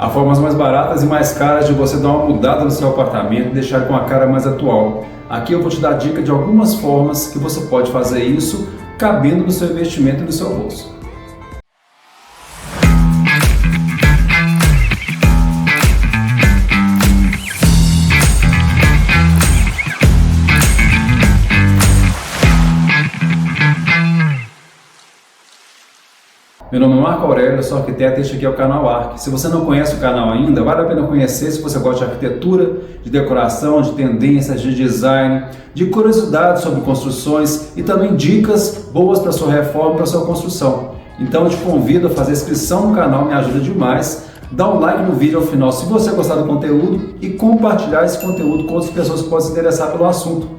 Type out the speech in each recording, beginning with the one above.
Há formas mais baratas e mais caras de você dar uma mudada no seu apartamento e deixar com a cara mais atual. Aqui eu vou te dar dica de algumas formas que você pode fazer isso cabendo no seu investimento e no seu bolso. Meu nome é Marco Aurélio, eu sou arquiteto e este aqui é o canal Arq. Se você não conhece o canal ainda, vale a pena conhecer se você gosta de arquitetura, de decoração, de tendências, de design, de curiosidades sobre construções e também dicas boas para sua reforma e para sua construção. Então eu te convido a fazer inscrição no canal, me ajuda demais. Dá um like no vídeo ao final se você gostar do conteúdo e compartilhar esse conteúdo com outras pessoas que possam se interessar pelo assunto.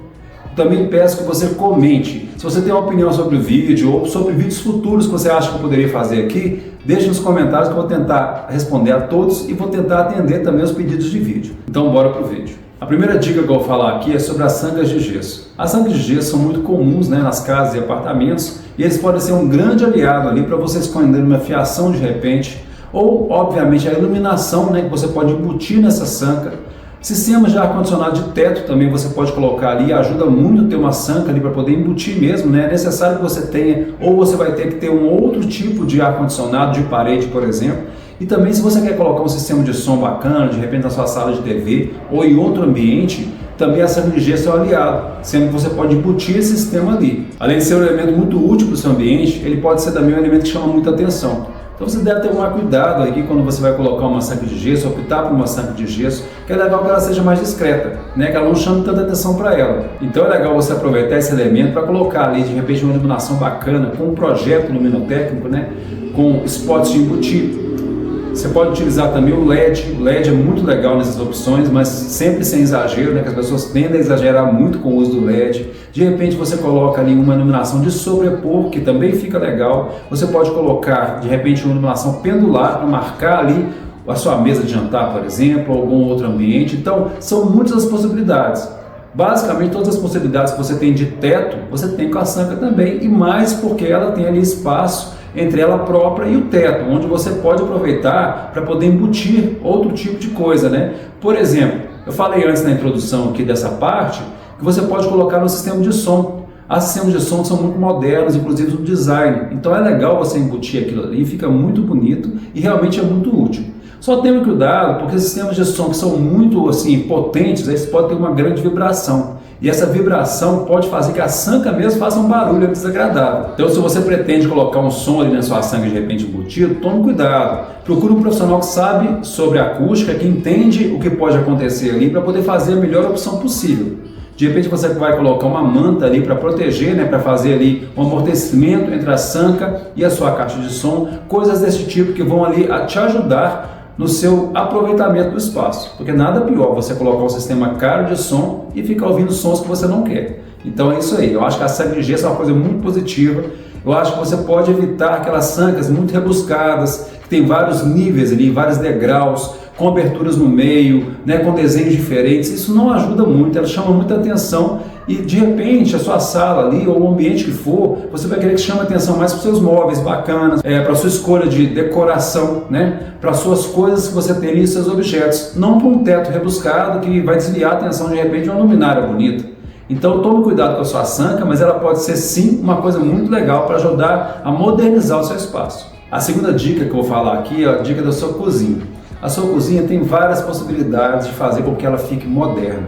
Também peço que você comente. Se você tem uma opinião sobre o vídeo ou sobre vídeos futuros que você acha que eu poderia fazer aqui, deixe nos comentários que eu vou tentar responder a todos e vou tentar atender também os pedidos de vídeo. Então bora pro vídeo. A primeira dica que eu vou falar aqui é sobre as sancas de gesso. As sancas de gesso são muito comuns, nas casas e apartamentos e eles podem ser um grande aliado ali para você esconder uma fiação de repente ou, obviamente, a iluminação que você pode embutir nessa sanca. Sistemas de ar-condicionado de teto também você pode colocar ali, ajuda muito ter uma sanca ali para poder embutir mesmo, É necessário que você tenha, ou você vai ter que ter um outro tipo de ar-condicionado de parede, por exemplo. E também se você quer colocar um sistema de som bacana, de repente na sua sala de TV ou em outro ambiente, também a sanca de gesso é um aliado, sendo que você pode embutir esse sistema ali. Além de ser um elemento muito útil para o seu ambiente, ele pode ser também um elemento que chama muita atenção. Então você deve ter um cuidado aqui quando você vai colocar uma sanca de gesso, optar por uma sanca de gesso, que é legal que ela seja mais discreta, que ela não chame tanta atenção para ela. Então é legal você aproveitar esse elemento para colocar ali de repente uma iluminação bacana, com um projeto luminotécnico, com spots de embutir. Você pode utilizar também o LED. O LED é muito legal nessas opções, mas sempre sem exagero, que as pessoas tendem a exagerar muito com o uso do LED. De repente você coloca ali uma iluminação de sobrepor, que também fica legal. Você pode colocar de repente uma iluminação pendular para marcar ali a sua mesa de jantar, por exemplo, ou algum outro ambiente. Então são muitas as possibilidades. Basicamente todas as possibilidades que você tem de teto, você tem com a sanca também, e mais porque ela tem ali espaço entre ela própria e o teto, onde você pode aproveitar para poder embutir outro tipo de coisa, Por exemplo, eu falei antes na introdução aqui dessa parte, que você pode colocar no sistema de som. Os sistemas de som são muito modernos, inclusive no design, então é legal você embutir aquilo ali, fica muito bonito e realmente é muito útil. Só tenha cuidado, porque os sistemas de som que são muito potentes, eles podem ter uma grande vibração. E essa vibração pode fazer que a sanca mesmo faça um barulho desagradável. Então se você pretende colocar um som ali na sua sanca de repente embutido, tome cuidado. Procure um profissional que sabe sobre acústica, que entende o que pode acontecer ali para poder fazer a melhor opção possível. De repente você vai colocar uma manta ali para proteger, para fazer ali um amortecimento entre a sanca e a sua caixa de som, coisas desse tipo que vão ali a te ajudar no seu aproveitamento do espaço, porque nada pior você colocar um sistema caro de som e ficar ouvindo sons que você não quer. Então é isso aí, eu acho que a sanca de gesso é uma coisa muito positiva. Eu acho que você pode evitar aquelas sancas muito rebuscadas, que tem vários níveis ali, vários degraus, com aberturas no meio, com desenhos diferentes. Isso não ajuda muito, ela chama muita atenção e de repente a sua sala ali ou o ambiente que for, você vai querer que chame atenção mais para os seus móveis bacanas, para a sua escolha de decoração, para as suas coisas que você tem ali, seus objetos, não para um teto rebuscado que vai desviar a atenção de repente de uma luminária bonita. Então tome cuidado com a sua sanca, mas ela pode ser sim uma coisa muito legal para ajudar a modernizar o seu espaço. A segunda dica que eu vou falar aqui é a dica da sua cozinha. A sua cozinha tem várias possibilidades de fazer com que ela fique moderna,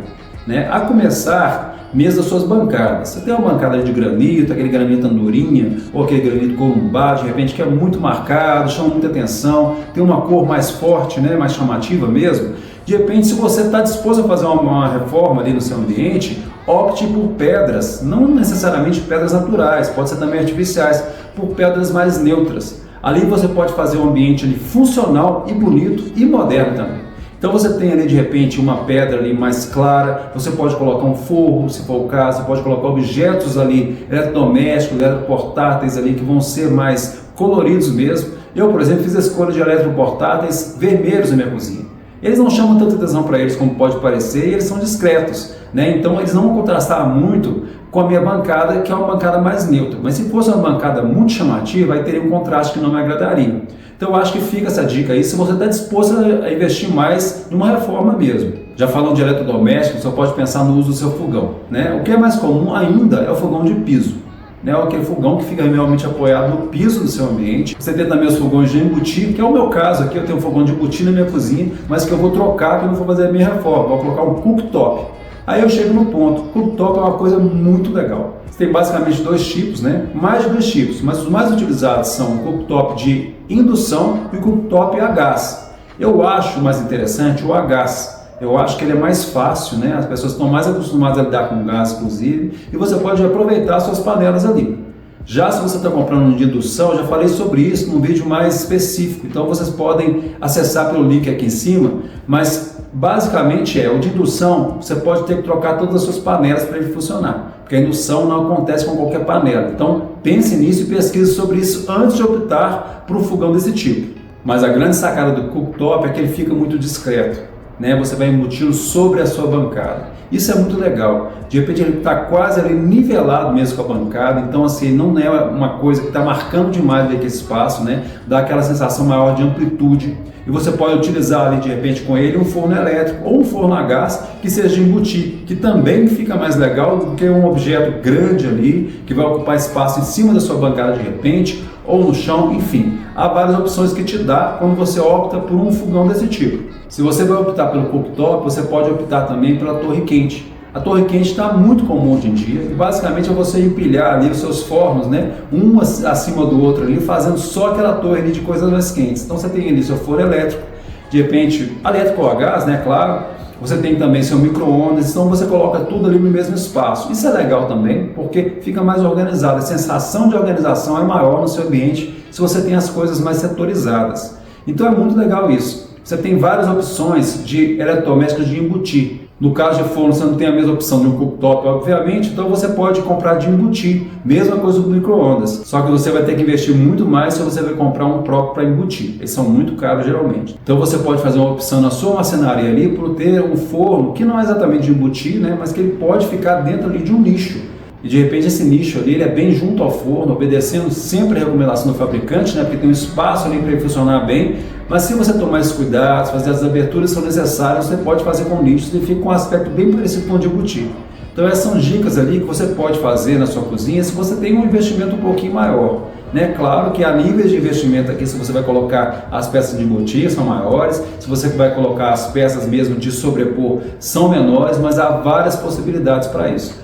A começar mesmo das suas bancadas. Você tem uma bancada de granito, aquele granito andorinha ou aquele granito columbado, de repente que é muito marcado, chama muita atenção, tem uma cor mais forte, mais chamativa mesmo. De repente, se você está disposto a fazer uma reforma ali no seu ambiente, opte por pedras, não necessariamente pedras naturais, pode ser também artificiais, por pedras mais neutras. Ali você pode fazer um ambiente ali funcional e bonito e moderno também. Então você tem ali de repente uma pedra ali mais clara, você pode colocar um forro, se for o caso, você pode colocar objetos ali, eletrodomésticos, eletroportáteis ali que vão ser mais coloridos mesmo. Eu, por exemplo, fiz a escolha de eletroportáteis vermelhos na minha cozinha. Eles não chamam tanta atenção para eles como pode parecer e eles são discretos, Então eles não vão contrastar muito com a minha bancada, que é uma bancada mais neutra. Mas se fosse uma bancada muito chamativa, aí teria um contraste que não me agradaria. Então eu acho que fica essa dica aí, se você está disposto a investir mais numa reforma mesmo. Já falando de eletrodoméstico, você pode pensar no uso do seu fogão, né? O que é mais comum ainda é o fogão de piso, né? Aquele fogão que fica realmente apoiado no piso do seu ambiente. Você tem também os fogões de embutir, que é o meu caso aqui, eu tenho um fogão de embutir na minha cozinha, mas que eu vou trocar, que eu não vou fazer a minha reforma, vou colocar um cooktop. Aí eu chego no ponto, cooktop é uma coisa muito legal. Você tem basicamente dois tipos, né? Mais de dois tipos, mas os mais utilizados são o cooktop de indução e o cooktop a gás. Eu acho mais interessante o a gás. Eu acho que ele é mais fácil, né? As pessoas estão mais acostumadas a lidar com gás, inclusive, e você pode aproveitar suas panelas ali. Já se você está comprando um de indução, eu já falei sobre isso num vídeo mais específico, então vocês podem acessar pelo link aqui em cima, mas basicamente o de indução, você pode ter que trocar todas as suas panelas para ele funcionar, porque a indução não acontece com qualquer panela. Então pense nisso e pesquise sobre isso antes de optar por um fogão desse tipo. Mas a grande sacada do cooktop é que ele fica muito discreto, né? Você vai embutindo sobre a sua bancada. Isso é muito legal. De repente ele está quase ali nivelado mesmo com a bancada, então assim, não é uma coisa que está marcando demais aquele espaço, né? Dá aquela sensação maior de amplitude. E você pode utilizar ali de repente com ele um forno elétrico ou um forno a gás que seja de embutir, que também fica mais legal do que um objeto grande ali, que vai ocupar espaço em cima da sua bancada de repente, ou no chão, enfim. Há várias opções que te dá quando você opta por um fogão desse tipo. Se você vai optar pelo cooktop, você pode optar também pela torre quente. A torre quente está muito comum hoje em dia e basicamente é você empilhar ali os seus fornos, né, um acima do outro ali, fazendo só aquela torre ali de coisas mais quentes. Então você tem ali seu forno elétrico, de repente elétrico ou a gás, né, claro. Você tem também seu micro-ondas, então você coloca tudo ali no mesmo espaço. Isso é legal também, porque fica mais organizado. A sensação de organização é maior no seu ambiente se você tem as coisas mais setorizadas. Então é muito legal isso. Você tem várias opções de eletrodomésticos de embutir. No caso de forno, você não tem a mesma opção de um cooktop, obviamente, então você pode comprar de embutir. Mesma coisa do micro-ondas. Só que você vai ter que investir muito mais se você vai comprar um próprio para embutir. Eles são muito caros geralmente. Então você pode fazer uma opção na sua marcenaria ali por ter um forno que não é exatamente de embutir, né, mas que ele pode ficar dentro ali de um nicho. E de repente esse nicho ali ele é bem junto ao forno, obedecendo sempre a recomendação do fabricante, né, porque tem um espaço ali para ele funcionar bem. Mas se você tomar esses cuidados, fazer as aberturas que são necessárias, você pode fazer com nichos e fica com um aspecto bem parecido com o de embutir. Então essas são dicas ali que você pode fazer na sua cozinha se você tem um investimento um pouquinho maior. Né? Claro que há níveis de investimento aqui, se você vai colocar as peças de embutir, são maiores, se você vai colocar as peças mesmo de sobrepor, são menores, mas há várias possibilidades para isso.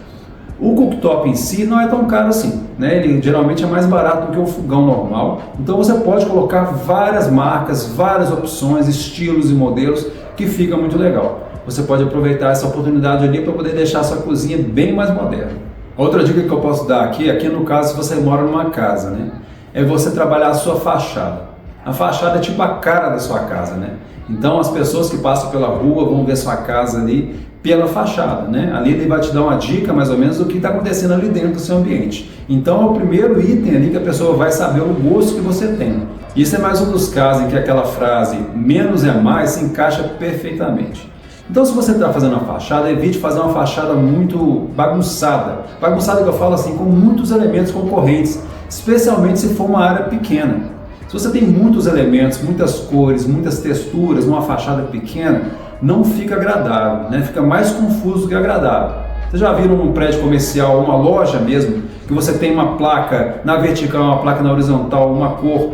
O cooktop em si não é tão caro assim, né? Ele geralmente é mais barato do que um fogão normal, então você pode colocar várias marcas, várias opções, estilos e modelos que fica muito legal. Você pode aproveitar essa oportunidade ali para poder deixar a sua cozinha bem mais moderna. Outra dica que eu posso dar aqui no caso se você mora numa casa, né? É você trabalhar a sua fachada. A fachada é tipo a cara da sua casa, né? Então as pessoas que passam pela rua vão ver sua casa ali pela fachada, né? Ali ele vai te dar uma dica mais ou menos do que está acontecendo ali dentro do seu ambiente. Então é o primeiro item ali que a pessoa vai saber o gosto que você tem. Isso é mais um dos casos em que aquela frase menos é mais se encaixa perfeitamente. Então se você está fazendo uma fachada, evite fazer uma fachada muito bagunçada. Bagunçada que eu falo assim, com muitos elementos concorrentes, especialmente se for uma área pequena. Se você tem muitos elementos, muitas cores, muitas texturas numa fachada pequena, não fica agradável, né? Fica mais confuso do que agradável. Vocês já viram num prédio comercial, uma loja mesmo, que você tem uma placa na vertical, uma placa na horizontal, uma cor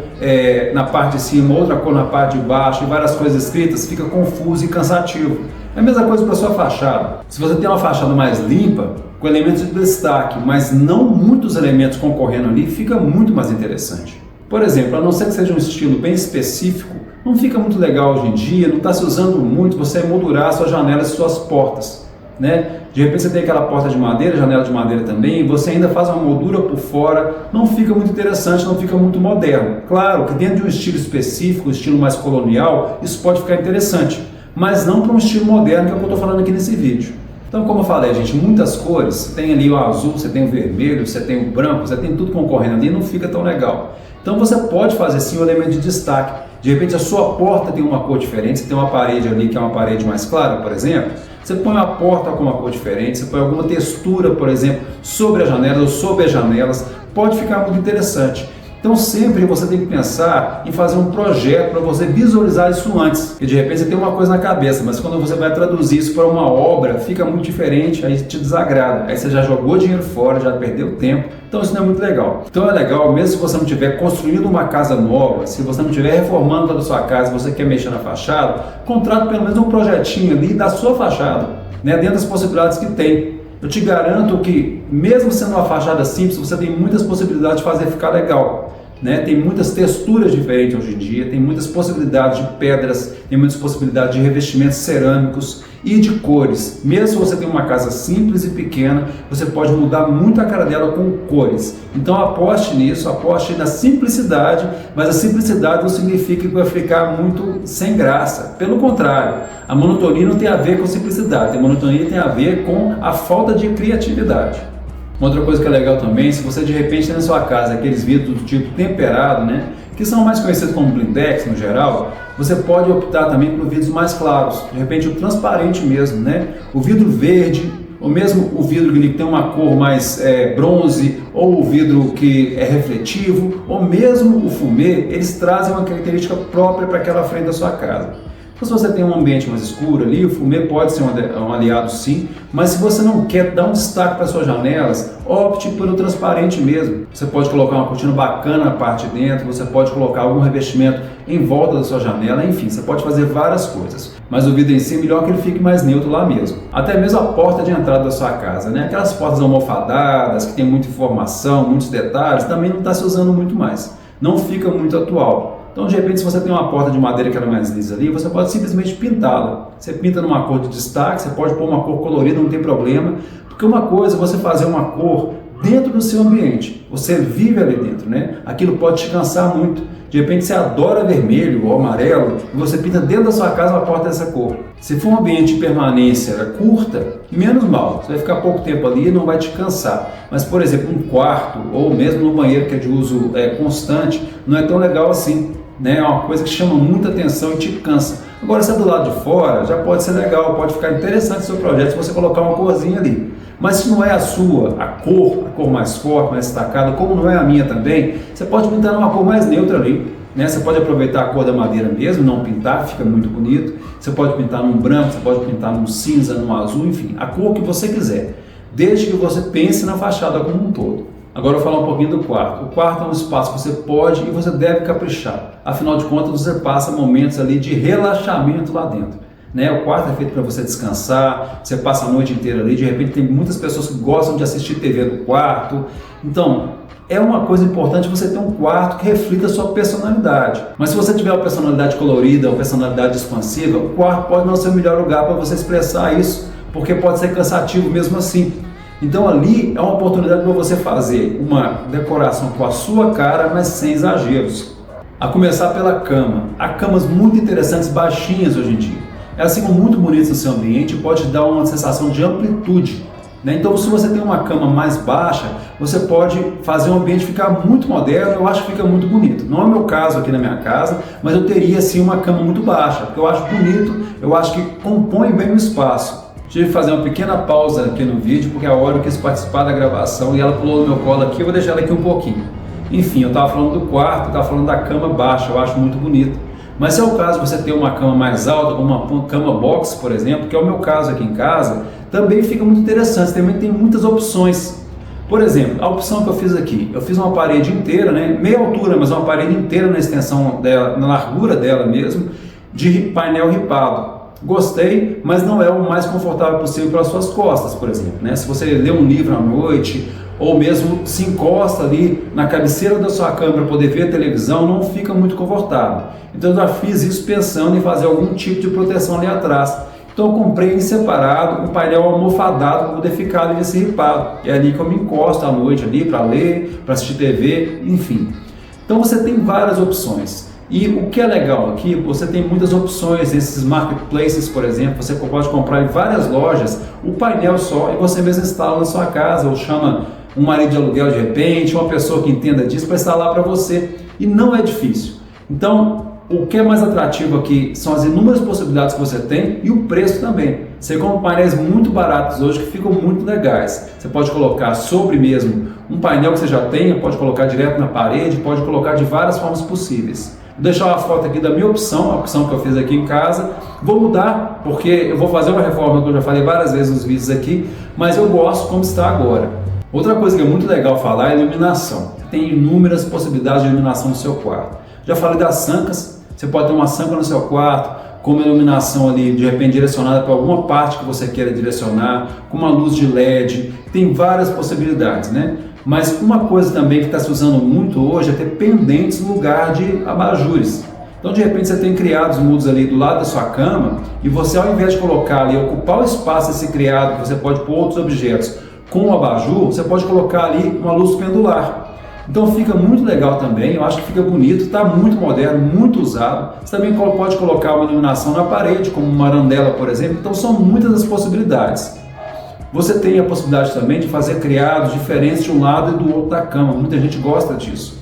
na parte de cima, outra cor na parte de baixo e várias coisas escritas, fica confuso e cansativo. É a mesma coisa para a sua fachada. Se você tem uma fachada mais limpa, com elementos de destaque, mas não muitos elementos concorrendo ali, fica muito mais interessante. Por exemplo, a não ser que seja um estilo bem específico, não fica muito legal hoje em dia, não está se usando muito você moldurar suas janelas e suas portas, né? De repente você tem aquela porta de madeira, janela de madeira também, e você ainda faz uma moldura por fora, não fica muito interessante, não fica muito moderno. Claro que dentro de um estilo específico, um estilo mais colonial, isso pode ficar interessante, mas não para um estilo moderno que é o que eu estou falando aqui nesse vídeo. Então, como eu falei, gente, muitas cores, você tem ali o azul, você tem o vermelho, você tem o branco, você tem tudo concorrendo ali, não fica tão legal. Então você pode fazer sim um elemento de destaque. De repente a sua porta tem uma cor diferente, você tem uma parede ali que é uma parede mais clara, por exemplo, você põe uma porta com uma cor diferente, você põe alguma textura, por exemplo, sobre a janela ou sobre as janelas, pode ficar muito interessante. Então sempre você tem que pensar em fazer um projeto para você visualizar isso antes, porque de repente você tem uma coisa na cabeça, mas quando você vai traduzir isso para uma obra, fica muito diferente, aí te desagrada, aí você já jogou dinheiro fora, já perdeu tempo, então isso não é muito legal. Então é legal, mesmo se você não estiver construindo uma casa nova, se você não estiver reformando toda a sua casa, se você quer mexer na fachada, contrate pelo menos um projetinho ali da sua fachada, né, dentro das possibilidades que tem. Eu te garanto que, mesmo sendo uma fachada simples, você tem muitas possibilidades de fazer ficar legal, né? Tem muitas texturas diferentes hoje em dia, tem muitas possibilidades de pedras, tem muitas possibilidades de revestimentos cerâmicos e de cores. Mesmo se você tem uma casa simples e pequena, você pode mudar muito a cara dela com cores. Então aposte nisso, aposte na simplicidade, mas a simplicidade não significa que vai ficar muito sem graça. Pelo contrário, a monotonia não tem a ver com simplicidade, a monotonia tem a ver com a falta de criatividade. Uma outra coisa que é legal também, se você de repente tem na sua casa aqueles vidros do tipo temperado, né, que são mais conhecidos como blindex no geral, você pode optar também por vidros mais claros, de repente o transparente mesmo, né, o vidro verde, ou mesmo o vidro que tem uma cor mais bronze, ou o vidro que é refletivo, ou mesmo o fumê, eles trazem uma característica própria para aquela frente da sua casa. Então, se você tem um ambiente mais escuro ali, o fumê pode ser um aliado sim, mas se você não quer dar um destaque para suas janelas, opte pelo transparente mesmo. Você pode colocar uma cortina bacana na parte de dentro, você pode colocar algum revestimento em volta da sua janela, enfim, você pode fazer várias coisas. Mas o vidro em si é melhor que ele fique mais neutro lá mesmo. Até mesmo a porta de entrada da sua casa, né? Aquelas portas almofadadas, que tem muita informação, muitos detalhes, também não está se usando muito mais. Não fica muito atual. Então, de repente, se você tem uma porta de madeira que ela é mais lisa ali, você pode simplesmente pintá-la. Você pinta numa cor de destaque, você pode pôr uma cor colorida, não tem problema. Porque uma coisa é você fazer uma cor dentro do seu ambiente. Você vive ali dentro, né? Aquilo pode te cansar muito. De repente, você adora vermelho ou amarelo e você pinta dentro da sua casa uma porta dessa cor. Se for um ambiente de permanência curta, menos mal. Você vai ficar pouco tempo ali e não vai te cansar. Mas, por exemplo, um quarto ou mesmo no banheiro que é de uso constante, não é tão legal assim. É uma coisa que chama muita atenção e te cansa. Agora, se é do lado de fora, já pode ser legal, pode ficar interessante o seu projeto se você colocar uma corzinha ali. Mas se não é a sua, a cor mais forte, mais destacada, como não é a minha também, você pode pintar numa cor mais neutra ali, né? Você pode aproveitar a cor da madeira mesmo, não pintar, fica muito bonito. Você pode pintar num branco, você pode pintar num cinza, num azul, enfim, a cor que você quiser, desde que você pense na fachada como um todo. Agora eu vou falar um pouquinho do quarto. O quarto é um espaço que você pode e você deve caprichar. Afinal de contas, você passa momentos ali de relaxamento lá dentro, né? O quarto é feito para você descansar, você passa a noite inteira ali, de repente tem muitas pessoas que gostam de assistir TV no quarto. Então, é uma coisa importante você ter um quarto que reflita a sua personalidade. Mas se você tiver uma personalidade colorida, uma personalidade expansiva, o quarto pode não ser o melhor lugar para você expressar isso, porque pode ser cansativo mesmo assim. Então ali é uma oportunidade para você fazer uma decoração com a sua cara, mas sem exageros. A começar pela cama. Há camas muito interessantes, baixinhas hoje em dia. Elas ficam muito bonitas no seu ambiente e pode dar uma sensação de amplitude, né? Então, se você tem uma cama mais baixa, você pode fazer o ambiente ficar muito moderno. Eu acho que fica muito bonito. Não é o meu caso aqui na minha casa, mas eu teria sim uma cama muito baixa, porque eu acho bonito, eu acho que compõe bem o espaço. Tive que fazer uma pequena pausa aqui no vídeo, porque a hora eu quis participar da gravação e ela pulou no meu colo aqui, eu vou deixar ela aqui um pouquinho. Enfim, eu estava falando do quarto, estava falando da cama baixa, eu acho muito bonito. Mas se é o caso de você ter uma cama mais alta, como uma cama box, por exemplo, que é o meu caso aqui em casa, também fica muito interessante, também tem muitas opções. Por exemplo, a opção que eu fiz aqui, eu fiz uma parede inteira, né, meia altura, mas uma parede inteira na extensão dela, na largura dela mesmo, de painel ripado. Gostei, mas não é o mais confortável possível para as suas costas, por exemplo, né? Se você lê um livro à noite, ou mesmo se encosta ali na cabeceira da sua cama para poder ver a televisão, não fica muito confortável. Então eu já fiz isso pensando em fazer algum tipo de proteção ali atrás. Então eu comprei em separado um painel almofadado para poder ficar ali nesse ripado. É ali que eu me encosto à noite ali para ler, para assistir TV, enfim. Então você tem várias opções. E o que é legal aqui, você tem muitas opções nesses marketplaces, por exemplo, você pode comprar em várias lojas o painel só e você mesmo instala na sua casa, ou chama um marido de aluguel de repente, uma pessoa que entenda disso para instalar para você, e não é difícil. Então, o que é mais atrativo aqui são as inúmeras possibilidades que você tem e o preço também. Você compra painéis muito baratos hoje que ficam muito legais. Você pode colocar sobre mesmo um painel que você já tenha, pode colocar direto na parede, pode colocar de várias formas possíveis. Vou deixar uma foto aqui da minha opção, a opção que eu fiz aqui em casa. Vou mudar porque eu vou fazer uma reforma que eu já falei várias vezes nos vídeos aqui, mas eu gosto como está agora. Outra coisa que é muito legal falar é a iluminação. Tem inúmeras possibilidades de iluminação no seu quarto. Já falei das sancas, você pode ter uma sanca no seu quarto, com uma iluminação ali de repente direcionada para alguma parte que você queira direcionar, com uma luz de LED, tem várias possibilidades, né? Mas uma coisa também que está se usando muito hoje é ter pendentes no lugar de abajures. Então de repente você tem criados mudos ali do lado da sua cama e você, ao invés de colocar ali, ocupar o espaço desse criado, que você pode pôr outros objetos com o abajur, você pode colocar ali uma luz pendular. Então fica muito legal também, eu acho que fica bonito, está muito moderno, muito usado. Você também pode colocar uma iluminação na parede, como uma arandela, por exemplo. Então são muitas as possibilidades. Você tem a possibilidade também de fazer criados diferentes de um lado e do outro da cama. Muita gente gosta disso.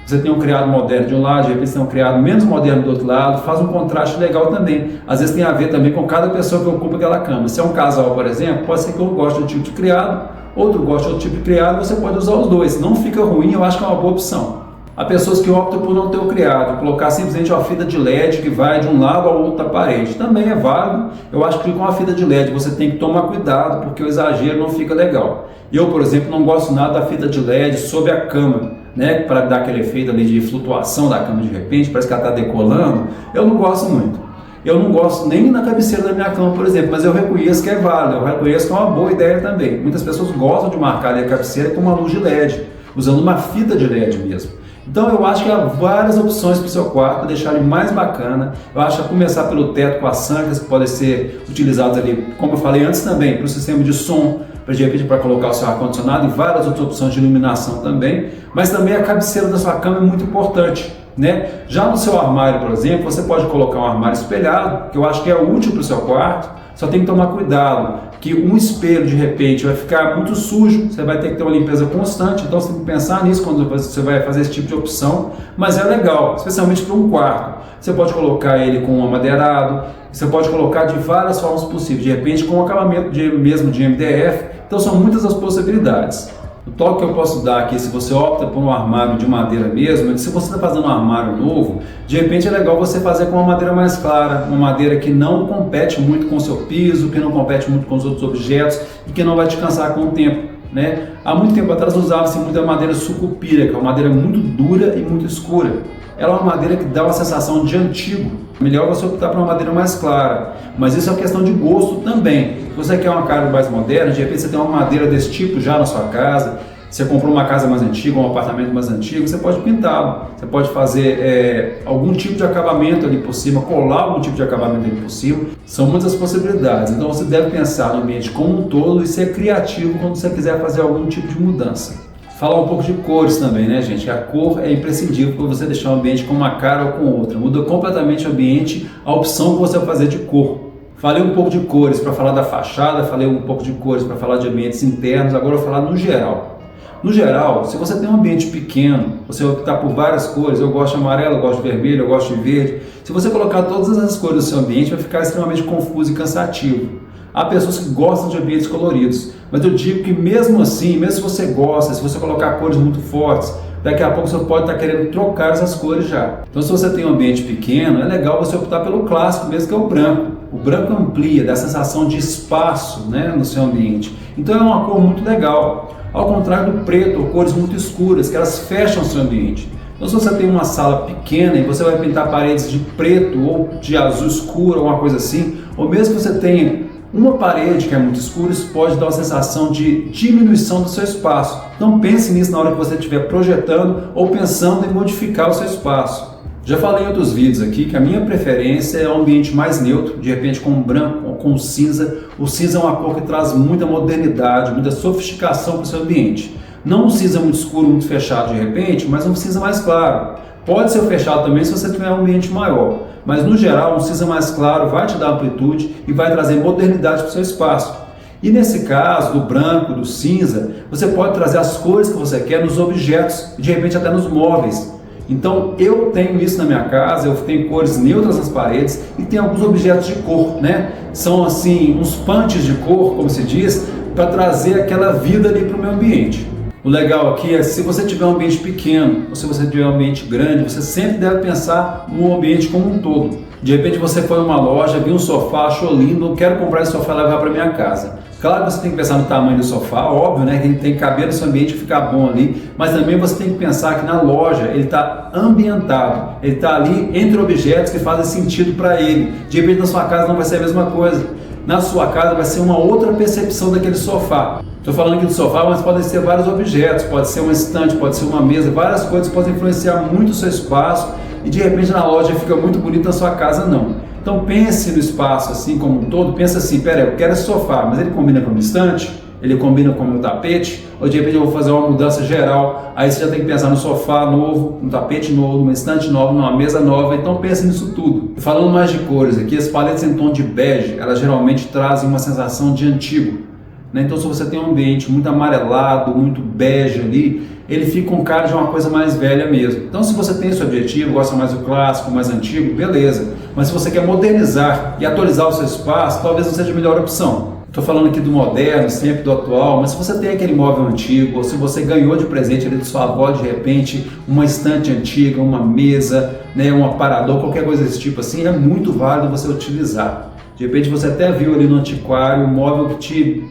Você tem um criado moderno de um lado, de repente você tem um criado menos moderno do outro lado, faz um contraste legal também. Às vezes tem a ver também com cada pessoa que ocupa aquela cama. Se é um casal, por exemplo, pode ser que um goste de um tipo de criado, outro gosta de outro tipo de criado, você pode usar os dois. Não fica ruim, eu acho que é uma boa opção. Há pessoas que optam por não ter o criado, colocar simplesmente uma fita de LED que vai de um lado ao outro da parede. Também é válido. Eu acho que com a fita de LED você tem que tomar cuidado, porque o exagero não fica legal. Eu, por exemplo, não gosto nada da fita de LED sobre a cama, né, para dar aquele efeito ali de flutuação da cama de repente, parece que ela está decolando. Eu não gosto muito. Eu não gosto nem na cabeceira da minha cama, por exemplo, mas eu reconheço que é válido, eu reconheço que é uma boa ideia também. Muitas pessoas gostam de marcar ali a cabeceira com uma luz de LED, usando uma fita de LED mesmo. Então eu acho que há várias opções para o seu quarto, para deixar ele mais bacana. Eu acho que começar pelo teto com as sancas, que podem ser utilizadas ali, como eu falei antes também, para o sistema de som, de repente para colocar o seu ar-condicionado e várias outras opções de iluminação também. Mas também a cabeceira da sua cama é muito importante, né? Já no seu armário, por exemplo, você pode colocar um armário espelhado, que eu acho que é útil para o seu quarto. Só tem que tomar cuidado, que um espelho de repente vai ficar muito sujo, você vai ter que ter uma limpeza constante, então você tem que pensar nisso quando você vai fazer esse tipo de opção, mas é legal, especialmente para um quarto. Você pode colocar ele com um amadeirado, você pode colocar de várias formas possíveis, de repente com um acabamento mesmo de MDF, então são muitas as possibilidades. O toque que eu posso dar aqui, se você opta por um armário de madeira mesmo, é que se você está fazendo um armário novo, de repente é legal você fazer com uma madeira mais clara, uma madeira que não compete muito com o seu piso, que não compete muito com os outros objetos e que não vai te cansar com o tempo, né? Há muito tempo atrás usava-se muita madeira sucupira, que é uma madeira muito dura e muito escura. Ela é uma madeira que dá uma sensação de antigo. Melhor você optar por uma madeira mais clara, mas isso é uma questão de gosto também. Se você quer uma casa mais moderna, de repente você tem uma madeira desse tipo já na sua casa, você comprou uma casa mais antiga, um apartamento mais antigo, você pode pintá-lo, você pode fazer algum tipo de acabamento ali por cima, colar algum tipo de acabamento ali por cima, são muitas possibilidades. Então você deve pensar no ambiente como um todo e ser criativo quando você quiser fazer algum tipo de mudança. Falar um pouco de cores também, né, gente? A cor é imprescindível para você deixar o ambiente com uma cara ou com outra. Muda completamente o ambiente, a opção que você vai fazer de cor. Falei um pouco de cores para falar da fachada, falei um pouco de cores para falar de ambientes internos, agora eu vou falar no geral. No geral, se você tem um ambiente pequeno, você vai optar por várias cores, eu gosto de amarelo, eu gosto de vermelho, eu gosto de verde. Se você colocar todas essas cores no seu ambiente, vai ficar extremamente confuso e cansativo. Há pessoas que gostam de ambientes coloridos, mas eu digo que mesmo assim, mesmo se você gosta, se você colocar cores muito fortes, daqui a pouco você pode estar querendo trocar essas cores já. Então se você tem um ambiente pequeno, é legal você optar pelo clássico mesmo, que é o branco. O branco amplia, dá a sensação de espaço, né, no seu ambiente. Então é uma cor muito legal. Ao contrário do preto ou cores muito escuras, que elas fecham o seu ambiente. Então se você tem uma sala pequena e você vai pintar paredes de preto ou de azul escuro, alguma coisa assim, ou mesmo que você tenha uma parede que é muito escura, isso pode dar uma sensação de diminuição do seu espaço. Então pense nisso na hora que você estiver projetando ou pensando em modificar o seu espaço. Já falei em outros vídeos aqui que a minha preferência é um ambiente mais neutro, de repente com branco ou com cinza. O cinza é uma cor que traz muita modernidade, muita sofisticação para o seu ambiente. Não um cinza muito escuro, muito fechado de repente, mas um cinza mais claro. Pode ser fechado também se você tiver um ambiente maior, mas no geral um cinza mais claro vai te dar amplitude e vai trazer modernidade para o seu espaço. E nesse caso, do branco, do cinza, você pode trazer as cores que você quer nos objetos, de repente até nos móveis. Então eu tenho isso na minha casa, eu tenho cores neutras nas paredes e tem alguns objetos de cor, né? São assim uns punches de cor, como se diz, para trazer aquela vida ali para o meu ambiente. O legal aqui é, se você tiver um ambiente pequeno ou se você tiver um ambiente grande, você sempre deve pensar no ambiente como um todo. De repente você foi numa loja, viu um sofá, achou lindo, quero comprar esse sofá e levar para minha casa. Claro que você tem que pensar no tamanho do sofá, óbvio, né? Que tem que caber no seu ambiente e ficar bom ali, mas também você tem que pensar que na loja ele está ambientado, ele está ali entre objetos que fazem sentido para ele. De repente na sua casa não vai ser a mesma coisa, na sua casa vai ser uma outra percepção daquele sofá. Estou falando aqui do sofá, mas podem ser vários objetos, pode ser uma estante, pode ser uma mesa, várias coisas podem influenciar muito o seu espaço e de repente na loja fica muito bonito, na sua casa não. Então pense no espaço assim como um todo, pensa assim, pera, eu quero esse sofá, mas ele combina com a minha estante? Ele combina com o meu tapete? Ou de repente eu vou fazer uma mudança geral, aí você já tem que pensar no sofá novo, no tapete novo, numa estante nova, numa mesa nova, então pense nisso tudo. E falando mais de cores aqui, as paletas em tom de bege, elas geralmente trazem uma sensação de antigo, né? Então se você tem um ambiente muito amarelado, muito bege ali, ele fica com cara de uma coisa mais velha mesmo. Então se você tem esse objetivo, gosta mais do clássico, mais antigo, beleza. Mas se você quer modernizar e atualizar o seu espaço, talvez não seja a melhor opção. Estou falando aqui do moderno, sempre do atual, mas se você tem aquele móvel antigo, ou se você ganhou de presente ali de sua avó, de repente, uma estante antiga, uma mesa, né, um aparador, qualquer coisa desse tipo assim, é muito válido você utilizar. De repente você até viu ali no antiquário um móvel que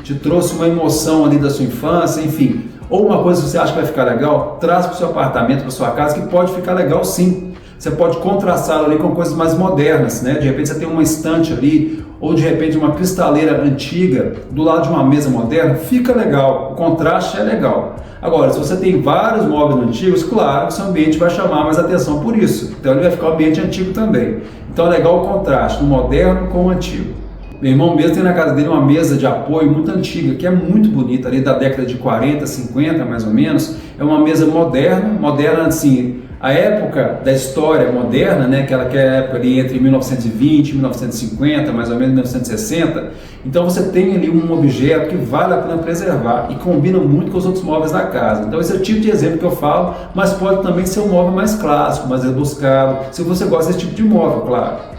te trouxe uma emoção ali da sua infância, enfim. Ou uma coisa que você acha que vai ficar legal, traz para o seu apartamento, para sua casa, que pode ficar legal sim. Você pode contrastá-lo ali com coisas mais modernas, né? De repente você tem uma estante ali, ou de repente uma cristaleira antiga do lado de uma mesa moderna, fica legal, o contraste é legal. Agora, se você tem vários móveis antigos, claro que seu ambiente vai chamar mais atenção por isso. Então ele vai ficar um ambiente antigo também. Então é legal o contraste do moderno com o antigo. Meu irmão mesmo tem na casa dele uma mesa de apoio muito antiga, que é muito bonita, ali da década de 40, 50 mais ou menos. É uma mesa moderna assim, a época da história moderna, né, que é a época ali entre 1920 e 1950, mais ou menos 1960. Então você tem ali um objeto que vale a pena preservar e combina muito com os outros móveis da casa. Então esse é o tipo de exemplo que eu falo, mas pode também ser um móvel mais clássico, mais rebuscado, se você gosta desse tipo de móvel, claro.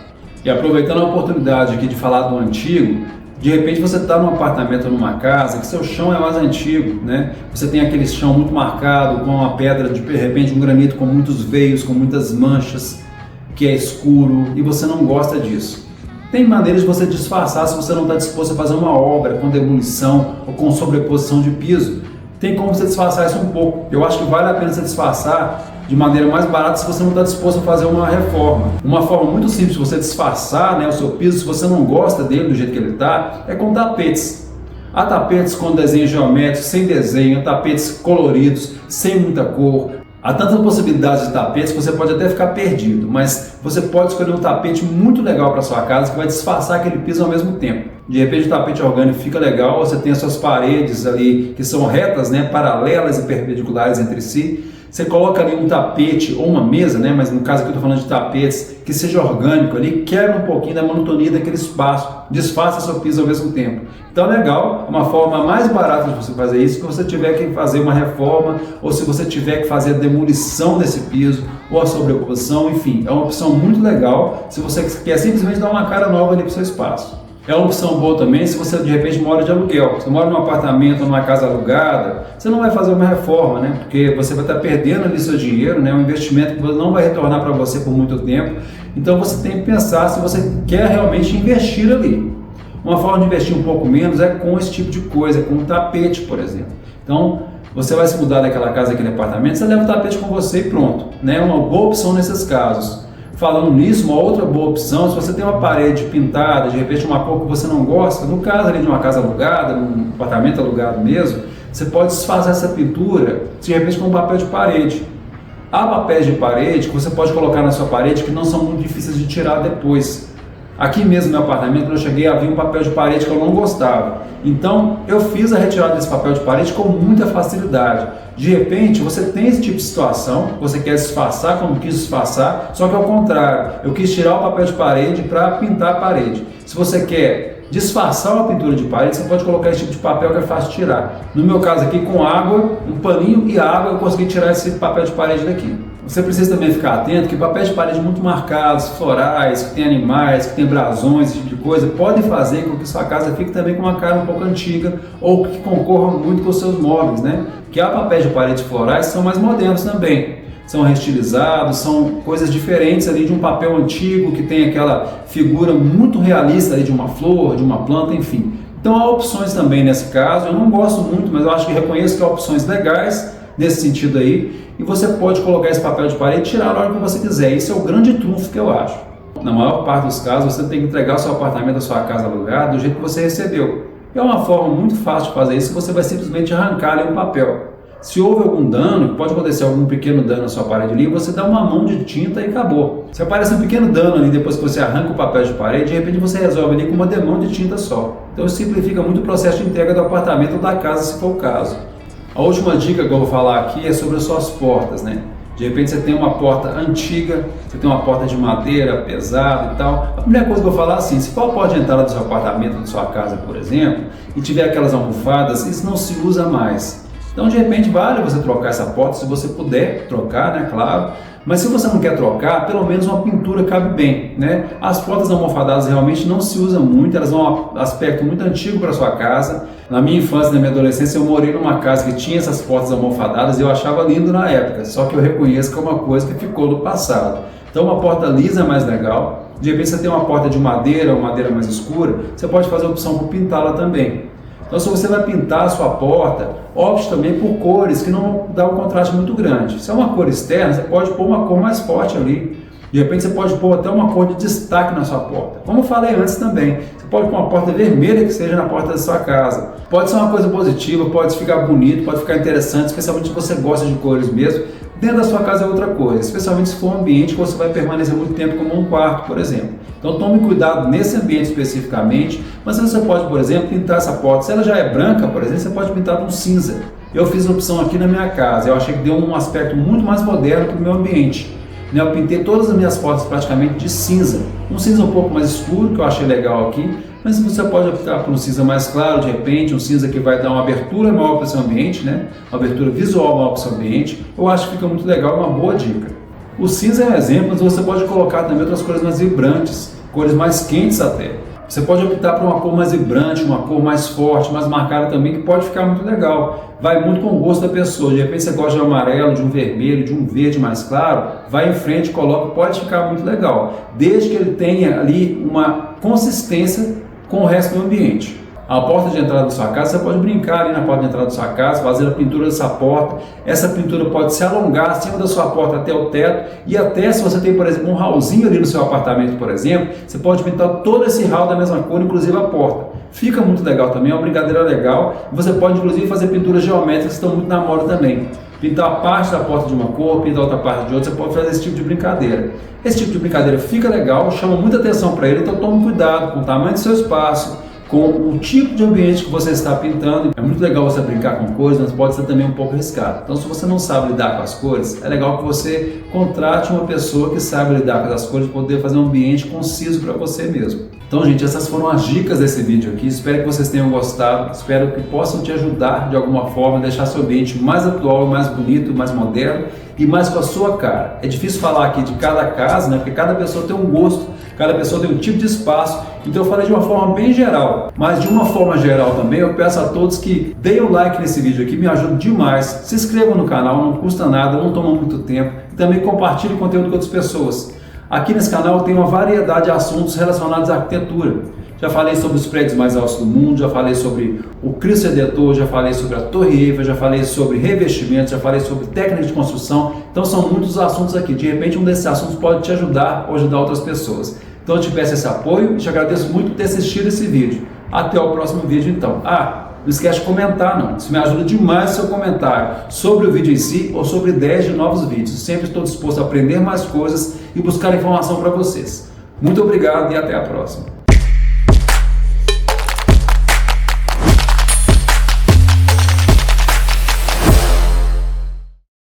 E aproveitando a oportunidade aqui de falar do antigo, de repente você está num apartamento ou numa casa que seu chão é mais antigo, né? Você tem aquele chão muito marcado com uma pedra, de repente um granito com muitos veios, com muitas manchas, que é escuro e você não gosta disso. Tem maneiras de você disfarçar se você não está disposto a fazer uma obra com demolição ou com sobreposição de piso. Tem como você disfarçar isso um pouco. Eu acho que vale a pena você disfarçar de maneira mais barata se você não está disposto a fazer uma reforma. Uma forma muito simples de você disfarçar, né, o seu piso, se você não gosta dele do jeito que ele está, é com tapetes. Há tapetes com desenho geométrico, sem desenho, tapetes coloridos, sem muita cor. Há tantas possibilidades de tapetes que você pode até ficar perdido, mas você pode escolher um tapete muito legal para sua casa que vai disfarçar aquele piso ao mesmo tempo. De repente o tapete orgânico fica legal, você tem as suas paredes ali que são retas, né, paralelas e perpendiculares entre si. Você coloca ali um tapete ou uma mesa, né, mas no caso aqui eu estou falando de tapetes, que seja orgânico ali, quebra um pouquinho da monotonia daquele espaço, disfarça seu piso ao mesmo tempo. Então é legal, uma forma mais barata de você fazer isso, se você tiver que fazer uma reforma, ou se você tiver que fazer a demolição desse piso, ou a sobreposição, enfim, é uma opção muito legal se você quer simplesmente dar uma cara nova ali para o seu espaço. É uma opção boa também se você de repente mora de aluguel. Você mora num apartamento ou numa casa alugada, você não vai fazer uma reforma, né? Porque você vai estar perdendo ali seu dinheiro, né? Um investimento que não vai retornar para você por muito tempo. Então você tem que pensar se você quer realmente investir ali. Uma forma de investir um pouco menos é com esse tipo de coisa, com um tapete, por exemplo. Então você vai se mudar daquela casa, daquele apartamento, você leva o tapete com você e pronto, né? Uma boa opção nesses casos. Falando nisso, uma outra boa opção, se você tem uma parede pintada, de repente uma cor que você não gosta, no caso ali de uma casa alugada, num apartamento alugado mesmo, você pode desfazer essa pintura, de repente com um papel de parede. Há papéis de parede que você pode colocar na sua parede que não são muito difíceis de tirar depois. Aqui mesmo no meu apartamento, quando eu cheguei, havia um papel de parede que eu não gostava. Então, eu fiz a retirada desse papel de parede com muita facilidade. De repente, você tem esse tipo de situação, você quer disfarçar como quis disfarçar, só que ao contrário, eu quis tirar o papel de parede para pintar a parede. Se você quer disfarçar uma pintura de parede, você pode colocar esse tipo de papel que é fácil de tirar. No meu caso aqui, com água, um paninho e água, eu consegui tirar esse papel de parede daqui. Você precisa também ficar atento que papéis de parede muito marcados, florais, que tem animais, que tem brasões, esse tipo de coisa, podem fazer com que sua casa fique também com uma cara um pouco antiga ou que concorra muito com os seus móveis, né? Que há papéis de parede florais que são mais modernos também. São restilizados, são coisas diferentes ali de um papel antigo que tem aquela figura muito realista ali de uma flor, de uma planta, enfim. Então há opções também nesse caso, eu não gosto muito, mas eu acho que reconheço que há opções legais nesse sentido aí, e você pode colocar esse papel de parede e tirar a hora que você quiser. Esse é o grande trunfo que eu acho. Na maior parte dos casos, você tem que entregar o seu apartamento, a sua casa alugada do jeito que você recebeu. É uma forma muito fácil de fazer isso, você vai simplesmente arrancar ali um papel. Se houve algum dano, pode acontecer algum pequeno dano na sua parede ali, você dá uma mão de tinta e acabou. Se aparece um pequeno dano ali depois que você arranca o papel de parede, de repente você resolve ali com uma demão de tinta só. Então isso simplifica muito o processo de entrega do apartamento ou da casa, se for o caso. A última dica que eu vou falar aqui é sobre as suas portas, né? De repente você tem uma porta antiga, você tem uma porta de madeira pesada e tal. A primeira coisa que eu vou falar é assim, se for a porta de entrada do seu apartamento, da sua casa, por exemplo, e tiver aquelas almofadas, isso não se usa mais. Então, de repente, vale você trocar essa porta, se você puder trocar, né, claro. Mas se você não quer trocar, pelo menos uma pintura cabe bem, né? As portas almofadadas realmente não se usam muito, elas dão um aspecto muito antigo para sua casa. Na minha infância, na minha adolescência, eu morei numa casa que tinha essas portas almofadadas e eu achava lindo na época, só que eu reconheço que é uma coisa que ficou no passado. Então, uma porta lisa é mais legal. De repente, você tem uma porta de madeira ou madeira mais escura, você pode fazer a opção por pintá-la também. Então, se você vai pintar a sua porta, opte também por cores que não dão um contraste muito grande. Se é uma cor externa, você pode pôr uma cor mais forte ali. De repente, você pode pôr até uma cor de destaque na sua porta. Como eu falei antes também, você pode pôr uma porta vermelha que seja na porta da sua casa. Pode ser uma coisa positiva, pode ficar bonito, pode ficar interessante, especialmente se você gosta de cores mesmo. Dentro da sua casa é outra coisa, especialmente se for um ambiente que você vai permanecer muito tempo, como um quarto, por exemplo. Então tome cuidado nesse ambiente especificamente, mas você pode, por exemplo, pintar essa porta. Se ela já é branca, por exemplo, você pode pintar de um cinza. Eu fiz a opção aqui na minha casa, eu achei que deu um aspecto muito mais moderno para o meu ambiente. Eu pintei todas as minhas portas praticamente de cinza. Um cinza um pouco mais escuro, que eu achei legal aqui, mas você pode optar por um cinza mais claro, de repente, um cinza que vai dar uma abertura maior para o seu ambiente, né? Uma abertura visual maior para o seu ambiente. Eu acho que fica muito legal, uma boa dica. O cinza é um exemplo, mas você pode colocar também outras cores mais vibrantes, cores mais quentes até. Você pode optar por uma cor mais vibrante, uma cor mais forte, mais marcada também, que pode ficar muito legal. Vai muito com o gosto da pessoa. De repente você gosta de um amarelo, de um vermelho, de um verde mais claro, vai em frente, coloca, pode ficar muito legal. Desde que ele tenha ali uma consistência com o resto do ambiente. A porta de entrada da sua casa, você pode brincar ali na porta de entrada da sua casa, fazer a pintura dessa porta. Essa pintura pode se alongar acima da sua porta até o teto, e até se você tem, por exemplo, um hallzinho ali no seu apartamento, por exemplo, você pode pintar todo esse hall da mesma cor, inclusive a porta. Fica muito legal também, é uma brincadeira legal. Você pode, inclusive, fazer pinturas geométricas que estão muito na moda também. Pintar a parte da porta de uma cor, pintar outra parte de outra, você pode fazer esse tipo de brincadeira. Esse tipo de brincadeira fica legal, chama muita atenção para ele, então tome cuidado com o tamanho do seu espaço, com o tipo de ambiente que você está pintando. É muito legal você brincar com cores, mas pode ser também um pouco arriscado. Então, se você não sabe lidar com as cores, é legal que você contrate uma pessoa que sabe lidar com as cores, para poder fazer um ambiente conciso para você mesmo. Então, gente, essas foram as dicas desse vídeo aqui. Espero que vocês tenham gostado. Espero que possam te ajudar de alguma forma a deixar seu ambiente mais atual, mais bonito, mais moderno e mais com a sua cara. É difícil falar aqui de cada casa, né? Porque cada pessoa tem um gosto, cada pessoa tem um tipo de espaço. Então eu falei de uma forma bem geral, mas de uma forma geral também eu peço a todos que deem o like nesse vídeo aqui, me ajuda demais. Se inscrevam no canal, não custa nada, não toma muito tempo. E também compartilhe o conteúdo com outras pessoas. Aqui nesse canal tem uma variedade de assuntos relacionados à arquitetura. Já falei sobre os prédios mais altos do mundo, já falei sobre o Cristo Redentor, já falei sobre a Torre Eiffel, já falei sobre revestimentos, já falei sobre técnica de construção. Então são muitos assuntos aqui. De repente um desses assuntos pode te ajudar ou ajudar outras pessoas. Então eu te peço esse apoio e te agradeço muito por ter assistido esse vídeo. Até o próximo vídeo então. Não esquece de comentar não, isso me ajuda demais o seu comentário sobre o vídeo em si ou sobre ideias de novos vídeos. Sempre estou disposto a aprender mais coisas e buscar informação para vocês. Muito obrigado e até a próxima.